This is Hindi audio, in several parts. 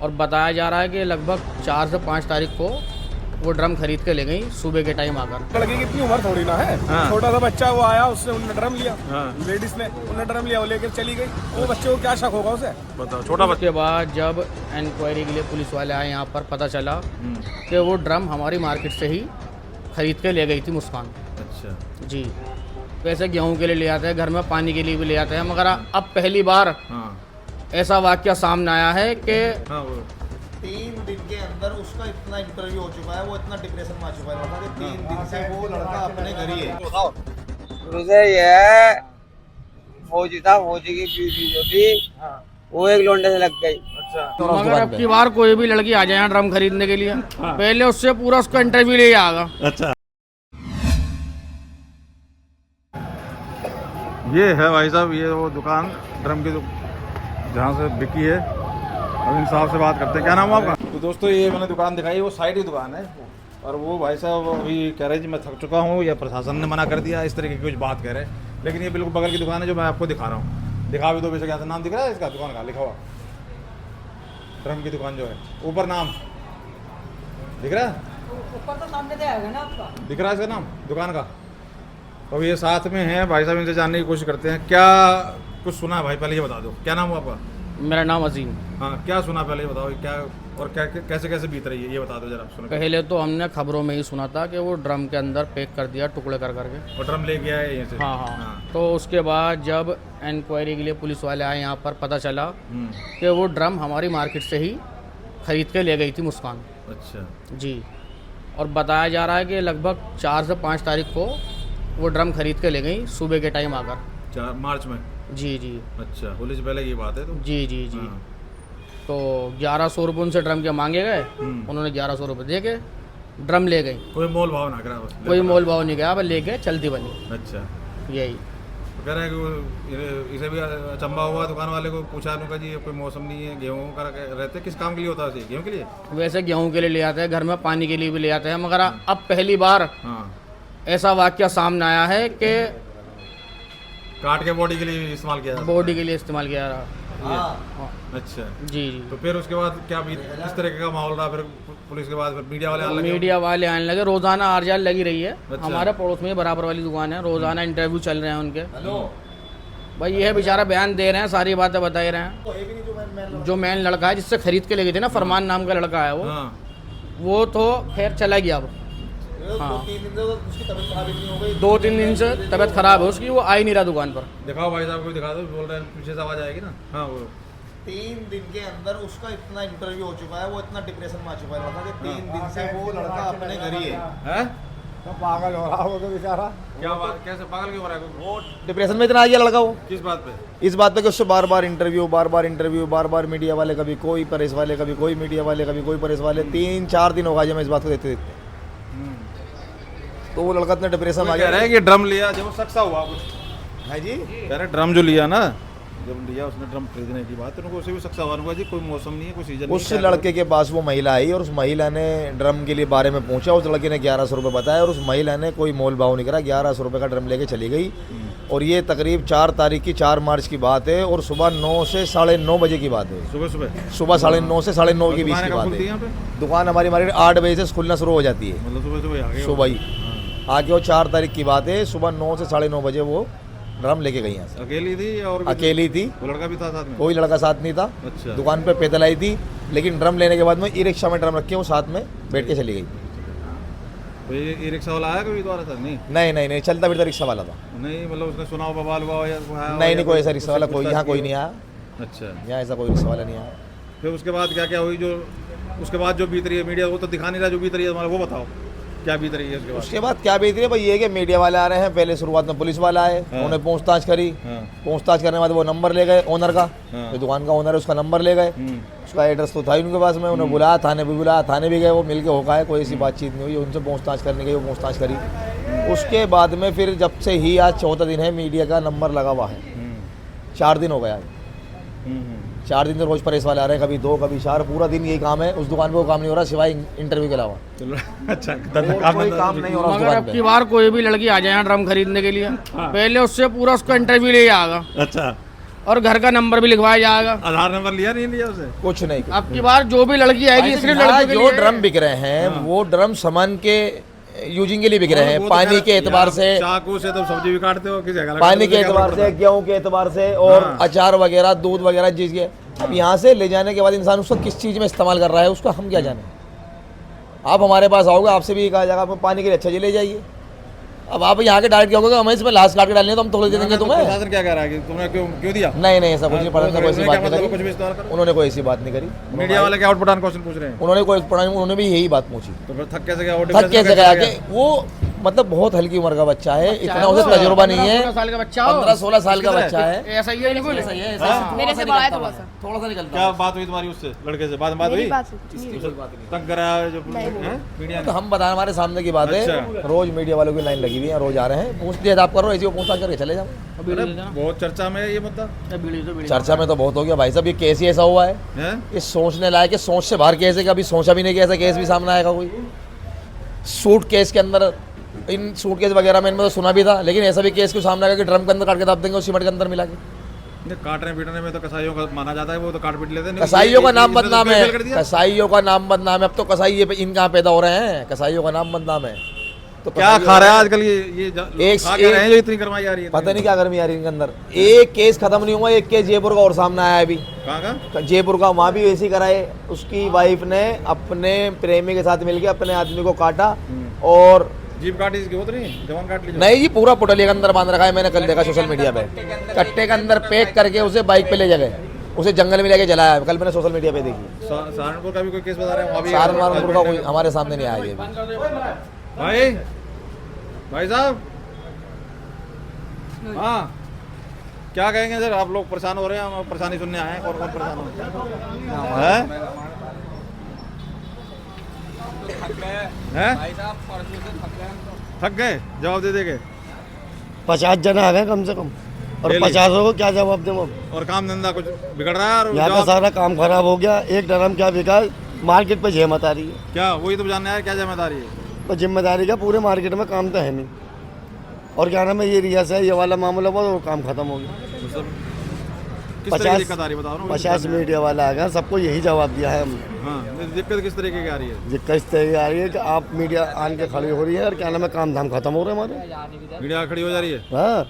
और बताया जा रहा है कि लगभग 4 से 5 तारीख को वो ड्रम खरीद के ले गई सुबह के टाइम आकर। लड़की की इतनी उम्र थोड़ी ना है। हाँ। छोटा सा बच्चा वो आया, उसने उन्होंने ड्रम लिया। हाँ। लेडीज ने उन्होंने ड्रम लिया, वो लेकर चली गई। वो बच्चे को क्या शक होगा उसे? बताओ, छोटा बच्चा। उसके बाद जब इंक्वायरी के लिए पुलिस वाले आए यहाँ पर, पता चला कि वो ड्रम हमारी मार्केट से ही खरीद के ले गई थी मुस्कान। अच्छा। जी, वैसे गेहूं के लिए ले आते हैं, घर में पानी के लिए भी ले आते हैं, मगर अब पहली बार हाँ ऐसा वाकया सामने आया है कि हाँ वो 3 दिन के अंदर उसका इतना इंटरव्यू हो चुका है, वो इतना डिप्रेशन में आ चुका है। बता दे 3 दिन से वो लड़का अपने घर ही है। मुझे ये फौजी था, फौजी की बीवी जो थी वो एक लोंडे से लग गई। अच्छा। मगर अब की बार कोई भी लड़की आ जाए यहाँ ड्रम खरीदने के लिए, पहले उससे पूरा उसका इंटरव्यू ले आएगा। अच्छा, ये है भाई साहब, ये वो दुकान ड्रम की जहाँ से बिकी है। अब इन साहब से बात करते हैं। क्या नाम है आपका? तो दोस्तों, ये मैंने दुकान दिखाई, वो साइड की दुकान है। और वो भाई साहब अभी कह रहे हैं जी मैं थक चुका हूँ, या प्रशासन ने मना कर दिया, इस तरीके की कुछ बात कह रहे हैं। लेकिन ये बिल्कुल बगल की दुकान है जो मैं आपको दिखा रहा हूँ। दिखा भी दो बेशक। यहाँ से नाम दिख रहा है इसका, दुकान का लिखा हुआ ड्रम की दुकान जो है, ऊपर नाम दिख रहा है? ऊपर तो सामने से आएगा ना आपका। दिख रहा है इसका नाम दुकान का? तो ये साथ में है भाई साहब, इनसे जानने की कोशिश करते हैं। क्या कुछ सुना है भाई? पहले ये बता दो, क्या नाम हुआ आपका? मेरा नाम अजीम। हाँ, क्या सुना पहले ये बताओ, क्या और क्या कैसे कैसे बीत रही है ये बता दो जरा। सुनो। पहले तो हमने खबरों में ही सुना था कि वो ड्रम के अंदर पैक कर दिया टुकड़े कर करके। और ड्रम ले गया है यहीं से? हाँ हाँ। तो उसके बाद जब इंक्वायरी के लिए पुलिस वाले आए यहाँ पर, पता चला कि वो ड्रम हमारी मार्केट से ही खरीद के ले गई थी मुस्कान। अच्छा। जी, और बताया जा रहा है कि लगभग 4 से 5 तारीख को वो ड्रम खरीद के ले गई सुबह के टाइम आकर। 4 मार्च में? जी जी। अच्छा, होली से पहले ये बात है तो? जी जी जी। हाँ। तो 1100 रुपये उनसे ड्रम के मांगे गए, उन्होंने 1100 रुपये दे के ड्रम ले गई। कोई मोल भाव ना करा बस? कोई मोल भाव नहीं गया, बस लेके चलती बनी। अच्छा। यही तो कह रहे हैं कि इसे भी अचंभा हुआ, दुकान वाले को पूछा उनका जी कोई मौसम नहीं है, गेहूँ का रहते किस काम के लिए होता है? गेहूँ के लिए? वैसे गेहूं के लिए ले आते हैं, घर में पानी के लिए भी ले आते हैं, मगर अब पहली बार हाँ, ऐसा वाकया सामने आया है कि काट के बॉडी के लिए इस्तेमाल किया जाता है? बॉडी के लिए इस्तेमाल किया जा रहा। हाँ। अच्छा। जी जी। तो फिर उसके बाद क्या इस तरह का माहौल रहा? फिर पुलिस के बाद फिर मीडिया वाले आने लगे? मीडिया वाले आने लगे, रोजाना आरजाल लगी रही है। अच्छा। हमारे पड़ोस में बराबर वाली दुकान है, रोजाना इंटरव्यू चल रहे हैं उनके। भाई ये बेचारा बयान दे रहे हैं, सारी बातें बता ही रहे हैं। जो मैन लड़का है जिससे खरीद के ले गए थे ना, फरमान नाम का लड़का है हाँ। वो तो खैर चला गया। अब हाँ। 2-3 दिन से तो उसकी तबीयत खराब इतनी हो गई। 2-3 दिन से तबीयत खराब है उसकी, वो आ ही नहीं रहा दुकान पर। दिखाओ भाई साहब को, दिखा दो। बोल रहे हैं पीछे से आवाज आएगी ना। हाँ, वो 3 दिन के अंदर उसका इतना इंटरव्यू हो चुका है, वो इतना डिप्रेशन में आ चुका है। बता दे 3 दिन से वो लड़का अपने घर ही है। तो पागल हो रहा होगा बेचारा। क्या बात? कैसे पागल क्यों हो रहा है? वो डिप्रेशन में इतना आ गया लड़का। वो किस बात पे? इस बात पे कि उससे बार बार इंटरव्यू, बार बार मीडिया वाले, कभी कोई प्रेस वाले, कभी कोई मीडिया वाले, कभी कोई प्रेस वाले। 3-4 दिन हो गए जब मैं इस बात को देखते देखते। तो वो लड़का इतना डिप्रेशन में आ कह गया रहे हैं कि ड्रम लिया जब वो सक्सा हुआ कुछ है जी। कह रहे ड्रम जो लिया ना, जब लिया उसने ड्रम खरीदने की बात, तो उनको उसे भी सक्सा हुआ। उनको जी कोई मौसम नहीं है, कोई सीजन नहीं उस है। लड़के के पास वो महिला आई और उस महिला ने ड्रम के लिए बारे में पूछा। उस लड़के ने 1100 रुपये बताया और उस महिला ने कोई मोल भाव नहीं करा, 1100 रुपये का ड्रम लेके चली गई। और ये तकरीब 4 तारीख की 4 मार्च की बात है, और सुबह 9 से 9:30 बजे की बात है। सुबह सुबह 9:30 से 9:30 के बीच की बात खुलती है यहाँ है। पे? दुकान हमारी 8 बजे से खुलना शुरू हो जाती है। मतलब सुबह सुबह आ गए? सुबह ही आके वो 4 तारीख की बात है, सुबह 9 से 9:30 बजे वो ड्रम लेके गई यहाँ से। अकेली थी और भी अकेली थी, वो लड़का भी था साथ में? कोई लड़का साथ नहीं था। अच्छा। दुकान पे पैदल आई थी, लेकिन ड्रम लेने के बाद में ई रिक्शा में ड्रम रख के वो साथ में बैठ के चली गई। तो ये ई रिक्शा वाला आया कभी द्वारा था? नहीं नहीं, चलता फिरता रिक्शा वाला था। नहीं, मतलब उसने सुना हो बवाल हुआ या आया हो नहीं, या कोई ऐसा रिक्शा वाला कोई पूछताछ यहाँ की कोई हो? नहीं आया। अच्छा। यहाँ ऐसा कोई रिक्शा वाला नहीं आया। फिर उसके बाद क्या क्या हुई? जो उसके बाद जो बीत रही है, मीडिया वो तो दिखा नहीं रहा जो बीत रही है तुम्हारा, वो बताओ क्या बीत रही है उसके बाद? उसके बाद क्या बीत रही है भाई, ये कि मीडिया वाले आ रहे हैं। पहले शुरुआत में पुलिस वाला आए, हाँ। उन्होंने पूछताछ करी। हाँ। पूछताछ करने के बाद वो नंबर ले गए ओनर का, हाँ। जो दुकान का ओनर है उसका नंबर ले गए। उसका एड्रेस तो था ही उनके पास में। उन्हें बुलाया, थाने भी बुलाया, थाने भी गए, वो मिल के होका है, कोई ऐसी बातचीत नहीं हुई। उनसे पूछताछ करने गई, वो पूछताछ करी। उसके बाद में फिर जब से ही आज 14 दिन है मीडिया का नंबर लगा हुआ है। 4 दिन हो गया। 4 दिन से रोज प्रेस वाले आ रहे हैं, कभी 2 कभी 4, पूरा दिन यही काम है। उस दुकान पे वो काम नहीं हो रहा सिवाय इंटरव्यू के अलावा। चलो अच्छा, और कोई काम नहीं हो रहा उस मगर दुकान अब की पे। बार कोई भी लड़की आ जाए यहाँ ड्रम खरीदने के लिए, पहले उससे पूरा उसका इंटरव्यू ले आएगा। अच्छा। और घर का नंबर भी लिखवाया जाएगा। आधार नंबर लिया नहीं लिया उसे? कुछ नहीं। अब की बार जो भी लड़की आएगी सिर्फ यहाँ लड़कियों के जो लिए। ड्रम बिक रहे हैं वो ड्रम सामान के यूजिंग के लिए बिक रहे हैं, पानी के एतबार से, चाकू से तो सब्जी भी काटते हो, किस जगह पानी के एतबार से, गेहूं के एतबार से, और अचार वगैरह, दूध वगैरह चीज के। अब यहाँ से ले जाने के बाद इंसान उसको किस चीज में इस्तेमाल कर रहा है उसको हम क्या जाने। आप हमारे पास आओगे, आपसे भी कहा जाएगा आप पानी के लिए अच्छा जी ले जाइए। अब आप यहाँ के डायरेक्ट क्या होगा, हमें इसमें लास्ट काट के डालनी है तो हम थोड़ी दे देंगे तुम्हें। प्रशासन क्या कह रहा है कि तुमने क्यों दिया? नहीं नहीं, ऐसा कुछ नहीं, पढ़ने कोई ऐसी बात नहीं कुछ भी करी, इस्तेमाल करो। उन्होंने कोई ऐसी बात नहीं करी। मीडिया वाले क्या आउटपुट क्वेश्चन पूछ रहे हैं? उन्होंने भी यही बात पूछी। तो फिर थक कैसे गया? थक कैसे गया कि वो मतलब बहुत हल्की उम्र का बच्चा है, इतना उसे तजुर्बा नहीं है। 15-16 साल का बच्चा हो। 15-16 साल का बच्चा है। ऐसा ही है बिल्कुल। मेरे से बड़ा है थोड़ा सा। थोड़ा सा निकलता क्या बात हुई तुम्हारी उससे, लड़के से? बात मेरी हुई? बात हुई। तंग करा जो मीडिया तो हम बता, हमारे सामने की बात है। अच्छा। रोज मीडिया वालों की लाइन लगी हुई है, रोज आ रहे हैं, पूछ दिया आप करो, ऐसी वो पूछताछ करके चले जाओ। बहुत चर्चा में है ये मुद्दा। चर्चा में तो बहुत हो गया भाई साहब, ये केस ही ऐसा हुआ है, हैं? ये सोचने लायक है, सोच से बाहर केस है कि अभी सोचा भी नहीं कि ऐसा केस भी सामने आएगा कोई। सूट केस के अंदर, इन सूट केस वगैरह में इनमें तो सुना भी था, लेकिन ऐसा भी केस को सामने आएगा कि ड्रम के अंदर काट के दाब देंगे और सीमेंट के अंदर मिला के। काटने पीटने में तो कसाईयों का माना जाता है, वो तो काट पीट लेते हैं। कसाईयों का नाम बदनाम है, बेल कर दिया। कसाईयों का नाम बदनाम है। अब तो कसाई ये इन कहाँ पैदा हो रहे हैं, कसाईयों का नाम बदनाम है। तो क्या खा रहा है आजकल ये खा के रहे हैं जो इतनी करवाई जा रही है? पता नहीं क्या गर्मी आ रही है इनके अंदर। एक केस खत्म नहीं हुआ, एक केस जयपुर का और सामने आया है अभी। कहाँ का? जयपुर का, वहाँ भी वैसे कराए। उसकी वाइफ ने अपने प्रेमी के साथ मिलकर अपने आदमी को काटा और जीप काटी इसकी, वो तो नहीं जवान काट ली? नहीं जी, पूरा पुटलिया के अंदर बांध रखा है। मैंने कल देखा सोशल मीडिया पे, कट्टे के अंदर पैक करके उसे बाइक पे ले गए, उसे जंगल में लेके जलाया है। कल मैंने सोशल मीडिया पे देखी। सहारनपुर का भी कोई केस बता रहे हैं? वहाँ भी सहारनपुर का कोई हमारे सामने नहीं आया ये भी। भाई साहब, हाँ क्या कहेंगे सर? आप लोग परेशान हो रहे हैं, हम परेशानी सुनने आए हैं। कौन कौन परेशान हो रहे हैं? थक गए? जवाब दे देंगे? 50 जन आ गए कम से कम, और डेली? 50 को क्या जवाब दूँ? और काम धंधा कुछ बिगड़ रहा है? और यहाँ का जवाब- सारा काम खराब हो गया। एक ड्रम क्या बिका, मार्केट पे जहमत आ रही है। क्या वही तो जानना है, क्या जिम्मेदारी है? तो जिम्मेदारी का पूरे मार्केट में काम तो है नहीं, और क्या नाम है, ये रियासत है, ये वाला मामला हुआ तो काम खत्म हो गया। तो सब किस तरह की दिक्कत आ रही है बताओ ना? 50 मीडिया वाला आ गया, सबको यही जवाब दिया है हमने। हाँ, दिक्कत किस तरीके की आ रही है? दिक्कत इस तरह की आ रही है कि आप मीडिया आन के खड़ी हो रही है, और क्या नाम है, काम धाम खत्म हो रहे हैं हमारे। मीडिया खड़ी हो जा रही है। हाँ,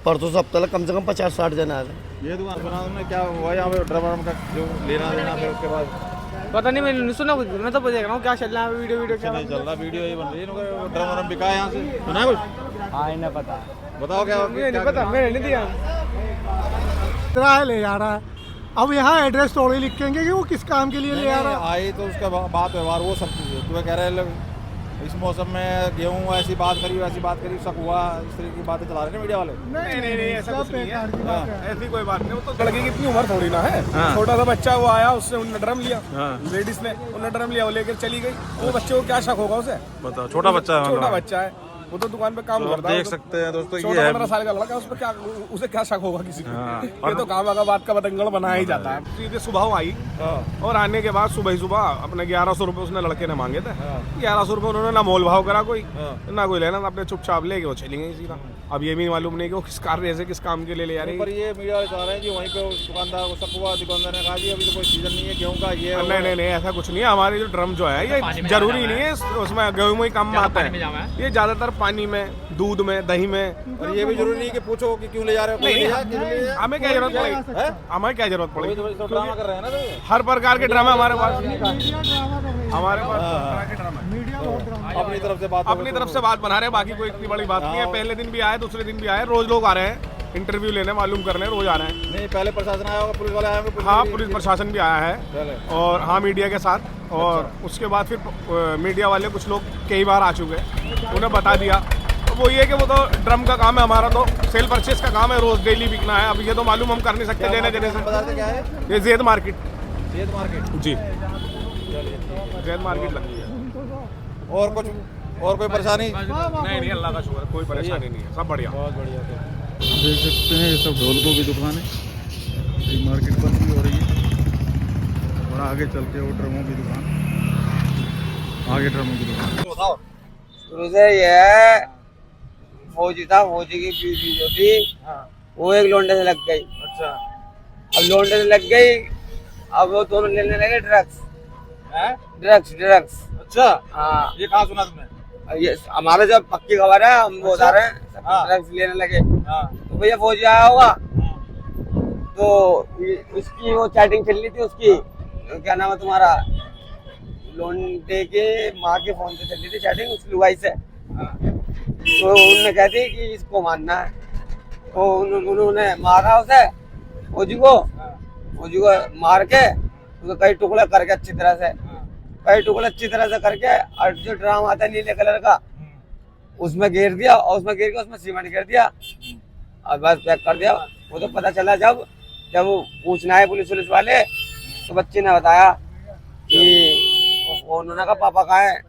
परसों से अब तक कम से कम 50-60 जन आ गए। ये दुकान बना तुमने, क्या हुआ यहाँ पे? ड्रम का जो लेना देना, फिर उसके बाद पता नहीं, मैंने नहीं सुना कुछ। मैं तो देख रहा हूँ क्या चल रहा है, वीडियो क्या नहीं चल रहा। वीडियो ये बन रही है, ड्रम वरम बिका है यहाँ से, सुना है कुछ? हाँ, इन्हें पता। बताओ क्या नहीं पता, मैंने नहीं दिया। ले जा रहा है। अब यहाँ एड्रेस थोड़ी लिखेंगे कि वो किस काम के लिए ले आ रहा है। आई तो उसका बात व्यवहार वो सब चीज़ तुम्हें कह रहे हैं लोग, इस मौसम में गेहूँ ऐसी बात करी वैसी बात करी, शक हुआ, इस तरह की बातें चला रहे हैं मीडिया वाले। नहीं ऐसा कुछ नहीं है। हाँ। ऐसी कोई बात नहीं। वो तो लड़की की इतनी उम्र थोड़ी ना है। हाँ। छोटा सा बच्चा वो आया, उसने उन्होंने ड्रम लिया, हाँ। लेडीज ने उन्होंने ड्रम लिया, वो लेकर चली गई। वो बच्चे को क्या शक होगा उसे? बताओ, छोटा बच्चा है, छोटा बच्चा है, वो तो दुकान पे काम तो करता है। देख सकते हैं दोस्तों, ये 14-15 है। साल का लड़का, उस पर क्या, उसे क्या शक होगा किसी हाँ। को? ये तो काम का बात का बतंगड़ बनाया ही जाता है। सीधे सुबह वो आई, और आने के बाद सुबह ही सुबह अपने 1100 रुपये उसने लड़के ने मांगे थे। 1100 रुपये उन्होंने ना मोल भाव करा कोई, ना कोई लेना, अपने चुपचाप लेके वो चली गई सीधा। अब ये भी मालूम नहीं कि वो किस कार्य से, किस काम के लिए ले जा रही पर है। ये मीडिया वाले चाह रहे हैं कि वहीं पे उस दुकानदार को शक हुआ, दुकानदार ने कहा जी अभी तो कोई सीजन नहीं है गेहूं का, ये नहीं ऐसा कुछ नहीं है। हमारे जो ड्रम जो है, ये जरूरी नहीं है उसमें गेहूं में ही काम आता है। ये ज्यादातर पानी में, दूध में, दही में। और ये भी जरूरी नहीं कि पूछो कि क्यों ले जा रहे हो, कोई ले जा, क्यों ले जा? हमें क्या जरूरत पड़ेगी? हमें क्या जरूरत वही पड़ेगी? तो ड्रामा कर रहे हैं ना तो। हर प्रकार के ड्रामा हमारे पास, हमारे पास हर तरह के ड्रामा है। अपनी तरफ से बात अपनी तरफ से बात बना रहे हैं, बाकी कोई इतनी बड़ी बात नहीं है। पहले दिन भी आए, दूसरे दिन भी आए, रोज लोग आ रहे हैं इंटरव्यू लेने, मालूम करने, रोज आ रहे हैं। नहीं, पहले प्रशासन आया होगा, पुलिस वाले आए होंगे? हाँ, पुलिस प्रशासन भी आया है, पहले। और हाँ मीडिया के साथ। और उसके बाद फिर मीडिया वाले कुछ लोग कई बार आ चुके हैं, उन्हें बता दिया। तो वो ये कि वो तो ड्रम का काम है, हमारा तो सेल परचेस का काम है, रोज डेली बिकना है। अब ये तो मालूम हम कर नहीं सकते देने देने से। बताते क्या है? ये ज़ेद मार्केट मार्केट जी, ज़ेद मार्केट लगी है। और कोई परेशानी? नहीं अल्लाह का शुक्र, कोई परेशानी नहीं है, सब बढ़िया। बहुत बढ़िया। देख सकते हैं ये सब ढोलकों की दुकान है, ये मार्केट बंद भी हो रही है, और आगे चल के वो ड्रमों की दुकान, आगे ड्रमों की दुकान। शुरू से ये है, फौजी था, फौजी की बीवी जो थी वो एक लोंडे से लग गई। अच्छा अब लौंडे लग गई, अब वो दोनों लेने लगे ड्रग्स। है ड्रग्स। अच्छा हाँ, ये कहाँ सुना तुमने? ये हमारे जब पक्की खबर है, हम वो बता रहे हैं, हाँ। ड्रग्स लेने लगे। हाँ तो भैया फौजी आया होगा, तो उसकी वो चैटिंग चल रही थी, उसकी क्या नाम है तुम्हारा, लोंडे के माँ के फोन से चल रही थी चैटिंग उस लुगाई से। तो उन्होंने कहती कि इसको मारना है, तो उन्होंने मारा उसे, फौजी को मार के उसको कई टुकड़े करके अच्छी तरह से, कई टुकड़े अच्छी तरह से करके, और जो ड्राम आता है नीले कलर का उसमें घेर दिया, और उसमें घेर के उसमें सीमेंट घेर दिया और बस पैक कर दिया। वो तो पता चला जब वो पूछना है पुलिस वाले, तो बच्चे ने बताया कि उन्होंने कहा पापा कहाँ है,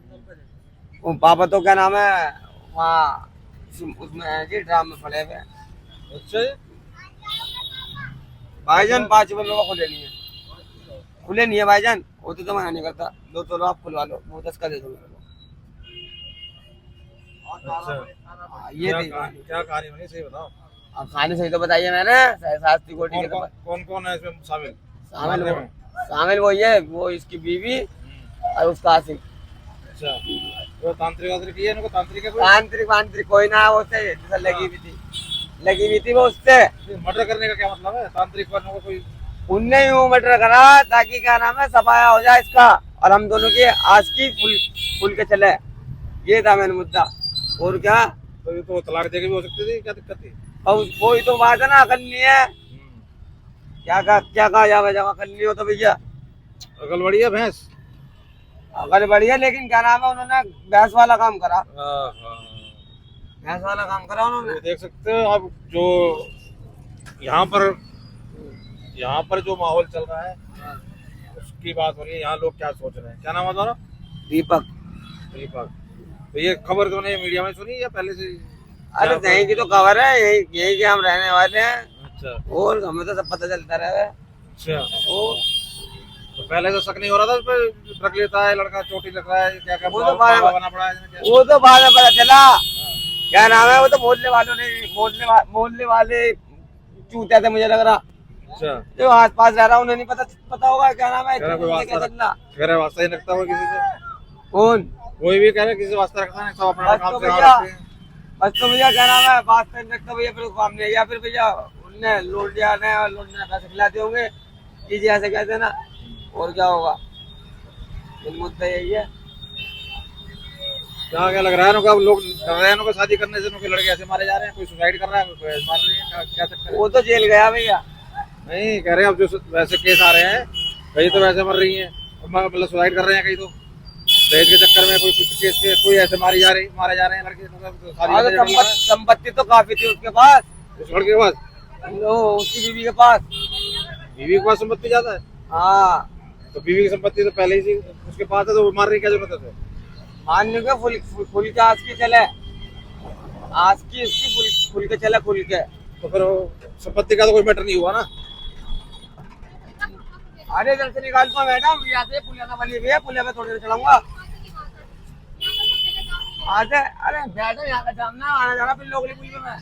वो पापा तो क्या नाम है वहाँ उसमें है जी, ड्राम में पड़े हुए। अच्छा भाईजान 5 बजे खुले नहीं है भाईजान, वो तो मना नहीं करता, लो चलो आप खुलवा लो, वो 10 का दे दो मेरे को। अच्छा ये क्या कहानी बनी सही बताओ। अब खाने सही तो बताइए मैंने, शास्त्री कोटी के तो कौन कौन है इसमें शामिल? शामिल वही है, वो इसकी बीवी और उसका आशिक। अच्छा वो तांत्रिक वांत्रिक है, इनको तांत्रिक है कोई? तांत्रिक कोई ना, वो उससे जैसे लगी हुई थी वो उससे। मर्डर करने का क्या मतलब है? तांत्रिक वालों को कोई उनने ही वो मर्डर करा ताकि क्या नाम है सफाया हो जाए इसका, और हम दोनों की आज की फुल के चले, ये था मेन मुद्दा। और क्या, तो ये तो तलाक देके भी हो सकती थी, क्या दिक्कत थी? और कोई तो बात है ना, अकल नहीं है, क्या कहा जावा अकल नहीं हो तो भैया। अकल बड़ी है भैंस, अकल बढ़िया, लेकिन क्या नाम है उन्होंने भैंस वाला काम करा, हाँ। भैंस वाला काम करा उन्होंने। तो देख सकते हो आप, जो यहाँ पर जो माहौल चल रहा है उसकी बात हो रही है, यहाँ लोग क्या सोच रहे हैं। क्या नाम है तुम्हारा? दीपक। तो ये खबर तुमने मीडिया में सुनी या पहले से? अरे यही की तो खबर है, यही के हम रहने वाले हैं। अच्छा और हमें तो सब पता चलता रहा है। अच्छा, और तो पहले तो शक नहीं हो रहा था उस पर, रख लेता है लड़का, चोटी लग रहा है, क्या क्या वो तो बाद बना में पता चला। क्या नाम है, वो तो मोहल्ले वाले चूते थे मुझे लग रहा, अच्छा जो आस पास रह रहा उन्हें नहीं पता होगा क्या नाम है, कोई वास्ता ही रखता हुआ किसी से? कौन? कोई भी कह रहा है किसी से वास्ता रखता है, सब अपना बस काम तो से भैया, रखते हैं। क्या नाम है, बात करने रखता भैया, फिर काम नहीं, या फिर भैया उनने लौट जाना और लौटने पैसे खिलाते होंगे कीजिए, ऐसे कहते हैं ना, और क्या होगा। मुद्दा यही है। क्या लग रहा है इनको, अब लोग डर रहे हैं इनको शादी करने से, इनके लड़के ऐसे मारे जा रहे हैं, कोई सुसाइड कर रहा है, कोई ऐसे मार रही है, क्या चक्कर है? वो तो जेल गया भैया। नहीं कह रहे हैं, अब जो वैसे केस आ रहे हैं, कई तो वैसे मर रही हैं, मतलब सुसाइड कर रहे हैं, कई तो दहेज के चक्कर में, कोई केस के कोई ऐसे मारे जा रहे हैं लड़के। संपत्ति तो काफी थी उसके पास, उस लड़के के पास, उसकी बीवी के पास। बीवी के पास संपत्ति ज्यादा है? हाँ, तो बीवी की संपत्ति तो पहले ही उसके पास है, तो वो मार रही क्या जरूरत है? मानने के फुल के आज की चले, आज की इसकी फुल के चले, फुल के। तो फिर संपत्ति का तो कोई मैटर नहीं हुआ ना। अरे इधर से निकाल दो मैडम, यहाँ से पुलिया वाली भी है, पुलिया पे थोड़ी देर चलाऊंगा। आते, अरे बैठो यहाँ पे सामने, आना जाना फिर लोग पुलिया में।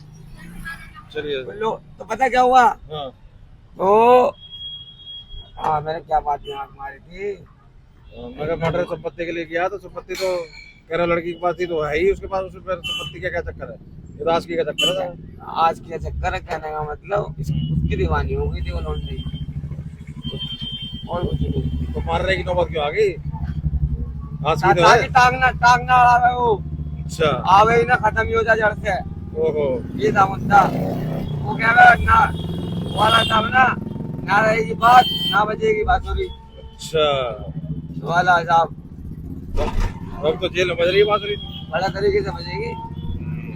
चलिए तो पता क्या हुआ, हाँ। तो मैंने क्या बात दिमाग मारी थी, मगर मर्डर संपत्ति के लिए किया, तो संपत्ति तो कह रहा लड़की के पास थी, तो है ही उसके पास, उसमें संपत्ति का क्या चक्कर है? ये तो आज की का चक्कर है। आज की चक्कर है, कहने का मतलब उसकी दीवानी हो गई थी वो लौंडी, और तो मारने की नौबत क्यों आ गई? आज की तो है। टांग ना आवे वो, अच्छा आवे ही ना, खत्म ही हो जाए जड़ से। ओहो, ये था मुद्दा। वो कह रहा ना वाला साहब ना रहेगी बात, ना बजेगी बांसुरी। अच्छा वाला साहब अब तो जेल में बज रही है बांसुरी, बड़ा तरीके से बजेगी।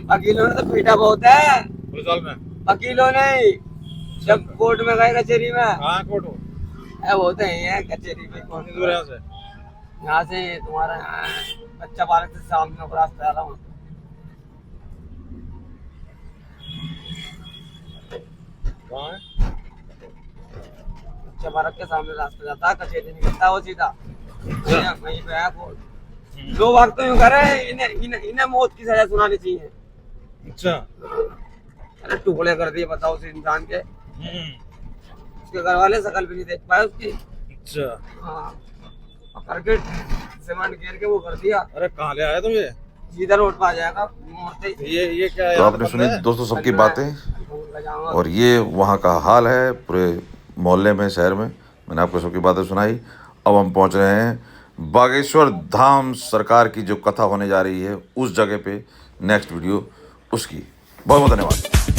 वकीलों ने तो पीटा बहुत है, पुलिस वालों ने। वकीलों ने जब कोर्ट में गए कचहरी में, हाँ कोर्ट हो, होते ही है कचहरी में। कितनी दूर है यहाँ से? यहाँ से तुम्हारा बच्चा पार्क से सामने रास्ता आ रहा हूँ। कहाँ है? बच्चा पार्क के सामने रास्ता जाता है, कचहरी निकलता है वो सीधा, वहीं पे है कोर्ट। दो बार तो यूँ करे, इन्हें मौत की सजा सुनानी चाहिए। अच्छा अरे टुकड़े कर दिए बताओ उस इंसान के। उसके घर वाले शकल भी नहीं देख पाए उसकी। अच्छा, हाँ, पकड़ के सीमेंट घेर के वो कर दिया। अरे कहाँ ले आया तुम ये? सीधा रोड पे आ जाएगा मोड़ते ही। ये क्या है? तो आपने सुनी दोस्तों सबकी बातें, और ये वहाँ का हाल है पूरे मोहल्ले में, शहर में। मैंने आपको सबकी बातें सुनाई। अब हम पहुँच रहे हैं बागेश्वर धाम सरकार की जो कथा होने जा रही है उस जगह पे। नेक्स्ट वीडियो उसकी। बहुत बहुत धन्यवाद।